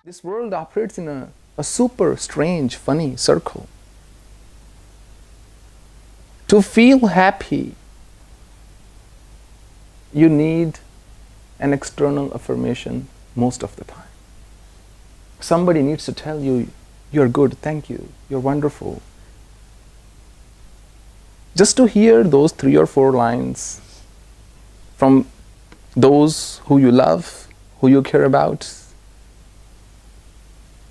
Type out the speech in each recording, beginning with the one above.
This world operates in a super strange, funny circle. To feel happy, you need an external affirmation most of the time. Somebody needs to tell you, you're good, thank you, you're wonderful. Just to hear those 3 or 4 lines from those who you love, who you care about,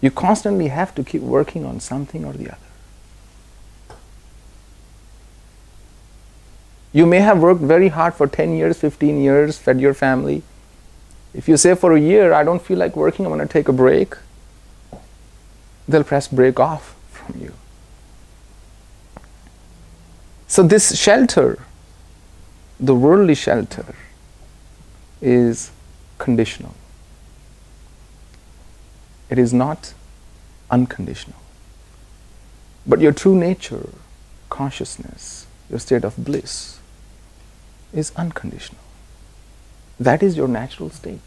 you constantly have to keep working on something or the other. You may have worked very hard for 10 years, 15 years, fed your family. If you say for a year, I don't feel like working, I'm going to take a break, they'll press break off from you. So this shelter, the worldly shelter, is conditional. It is not unconditional. But your true nature, consciousness, your state of bliss, is unconditional. That is your natural state.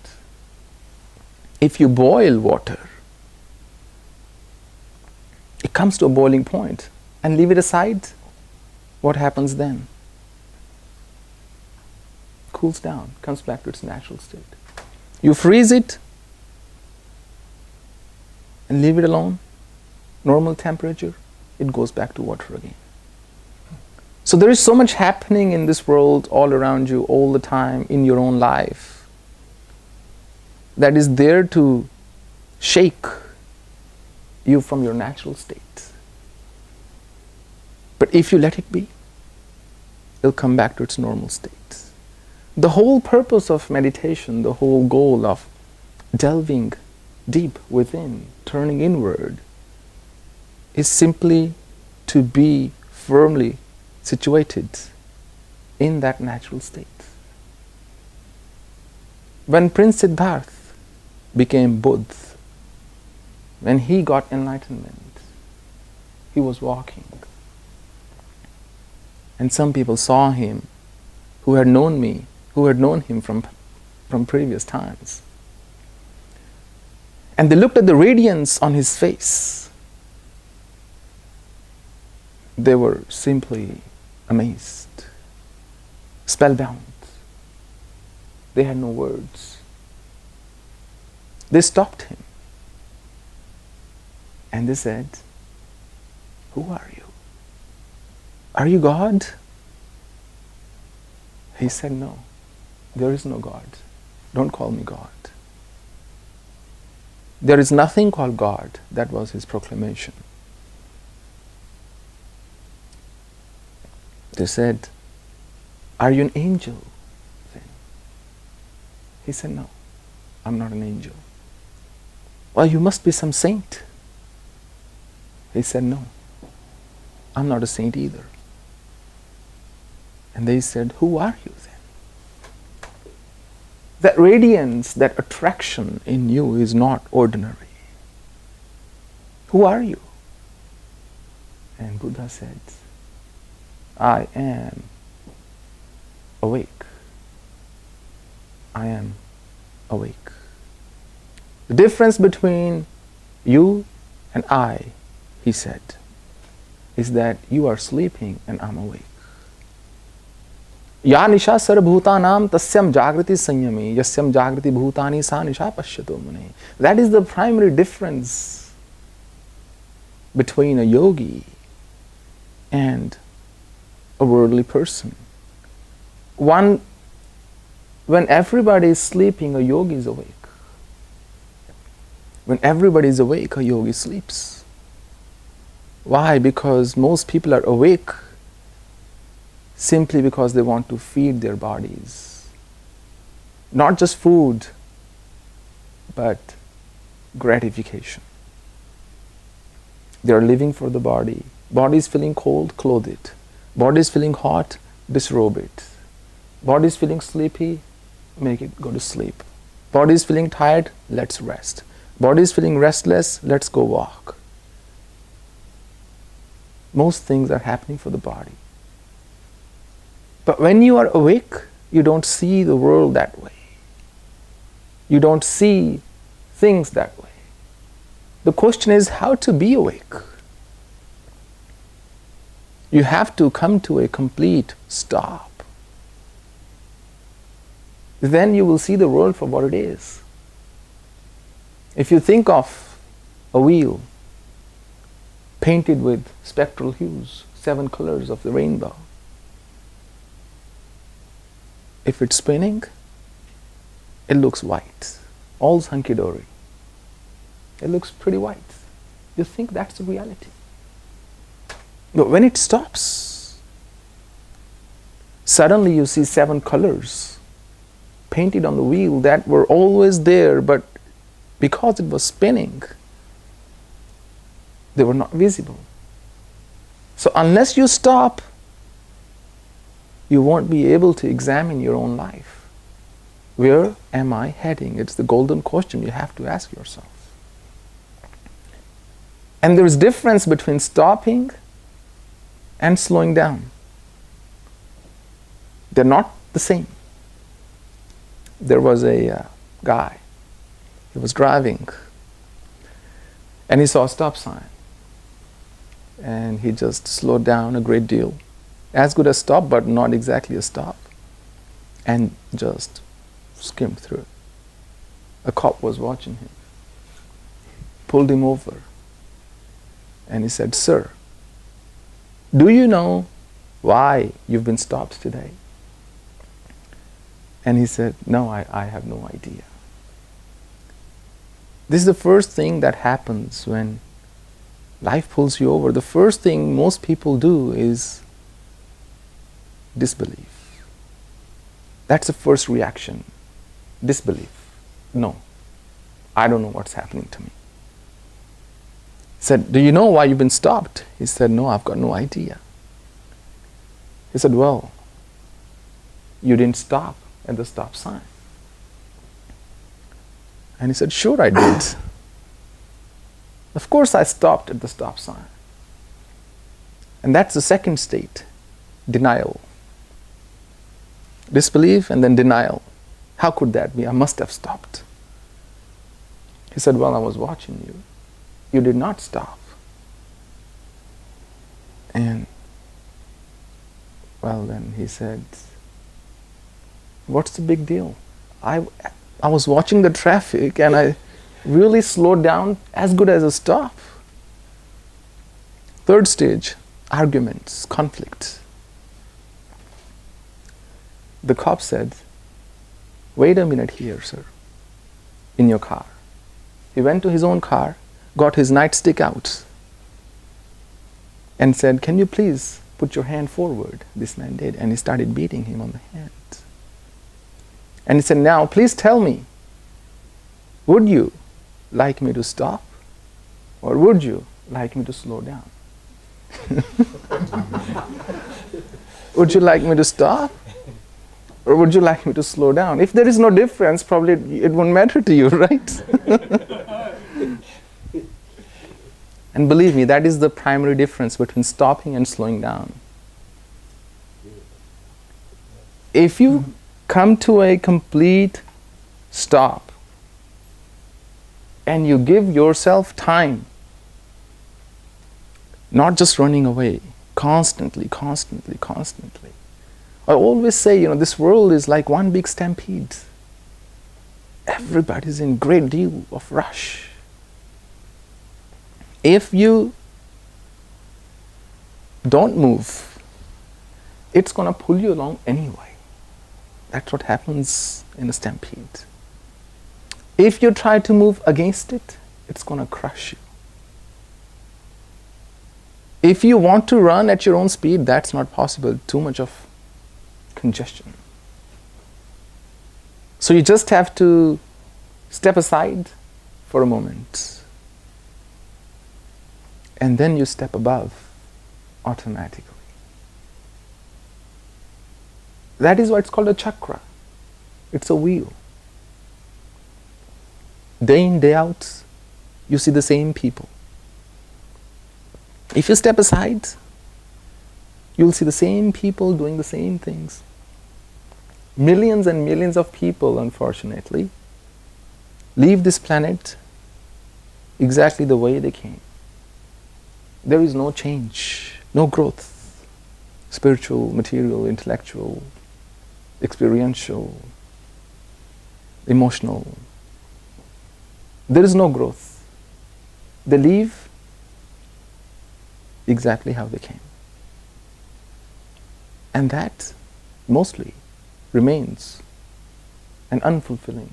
If you boil water, it comes to a boiling point and leave it aside, what happens then? Cools down, comes back to its natural state. You freeze it and leave it alone, normal temperature, it goes back to water again. So there is so much happening in this world all around you all the time in your own life that is there to shake you from your natural state. But if you let it be, it'll come back to its normal state. The whole purpose of meditation, the whole goal of delving deep within, turning inward, is simply to be firmly situated in that natural state. When Prince Siddhartha became Buddha, when he got enlightenment, he was walking. And some people saw him who had known me, who had known him from previous times. And they looked at the radiance on his face. They were simply amazed, spellbound. They had no words. They stopped him. And they said, "Who are you? Are you God?" He said, "No, there is no God. Don't call me God." There is nothing called God. That was his proclamation. They said, "Are you an angel then?" He said, "No, I'm not an angel." "Well, you must be some saint." He said, "No, I'm not a saint either." And they said, "Who are you then?" That radiance, that attraction in you is not ordinary. Who are you? And Buddha said, "I am awake. I am awake." The difference between you and I, he said, is that you are sleeping and I'm awake. Ya nisha sarvabhutanam tasyam jagrati sanyami yasyam jagrati bhutani sa nisha pashyato mune. That is the primary difference between a yogi and a worldly person. When everybody is sleeping, a yogi is awake. When everybody is awake, a yogi sleeps. Why? Because most people are awake simply because they want to feed their bodies. Not just food, but gratification. They are living for the body. Body is feeling cold, clothe it. Body is feeling hot, disrobe it. Body is feeling sleepy, make it go to sleep. Body is feeling tired, let's rest. Body is feeling restless, let's go walk. Most things are happening for the body. But when you are awake, you don't see the world that way. You don't see things that way. The question is how to be awake. You have to come to a complete stop. Then you will see the world for what it is. If you think of a wheel painted with spectral hues, 7 colors of the rainbow, if it's spinning, it looks white, all hunky-dory. It looks pretty white. You think that's the reality. But when it stops, suddenly you see 7 colors painted on the wheel that were always there, but because it was spinning, they were not visible. So unless you stop, you won't be able to examine your own life. Where am I heading? It's the golden question you have to ask yourself. And there is difference between stopping and slowing down. They're not the same. There was a guy, he was driving and he saw a stop sign and he just slowed down a great deal. As good as stop, but not exactly a stop, and just skimmed through it. A cop was watching him, pulled him over, and he said, "Sir, do you know why you've been stopped today?" And he said, "No, I have no idea." This is the first thing that happens when life pulls you over. The first thing most people do is disbelief. That's the first reaction. Disbelief. No, I don't know what's happening to me. He said, "Do you know why you've been stopped?" He said, "No, I've got no idea." He said, "Well, you didn't stop at the stop sign." And he said, "Sure I did. Of course I stopped at the stop sign." And that's the second state, denial. Disbelief and then denial. How could that be? I must have stopped. He said, "Well, I was watching you. You did not stop." And, well, then he said, "What's the big deal? I was watching the traffic and I really slowed down as good as a stop." Third stage, arguments, conflict. The cop said, "Wait a minute here, sir, in your car." He went to his own car, got his nightstick out, and said, "Can you please put your hand forward?" This man did, and he started beating him on the hand. And he said, "Now, please tell me, would you like me to stop, or would you like me to slow down?" Would you like me to stop? Or would you like me to slow down? If there is no difference, probably it won't matter to you, right? And believe me, that is the primary difference between stopping and slowing down. If you come to a complete stop and you give yourself time, not just running away, constantly, constantly, constantly. I always say, this world is like one big stampede. Everybody's in great deal of rush. If you don't move, it's going to pull you along anyway. That's what happens in a stampede. If you try to move against it, it's going to crush you. If you want to run at your own speed, that's not possible. Too much of congestion. So you just have to step aside for a moment. And then you step above automatically. That is why it's called a chakra. It's a wheel. Day in, day out, you see the same people. If you step aside, you'll see the same people doing the same things. Millions and millions of people, unfortunately, leave this planet exactly the way they came. There is no change, no growth, spiritual, material, intellectual, experiential, emotional. There is no growth. They leave exactly how they came. And that mostly remains an unfulfilling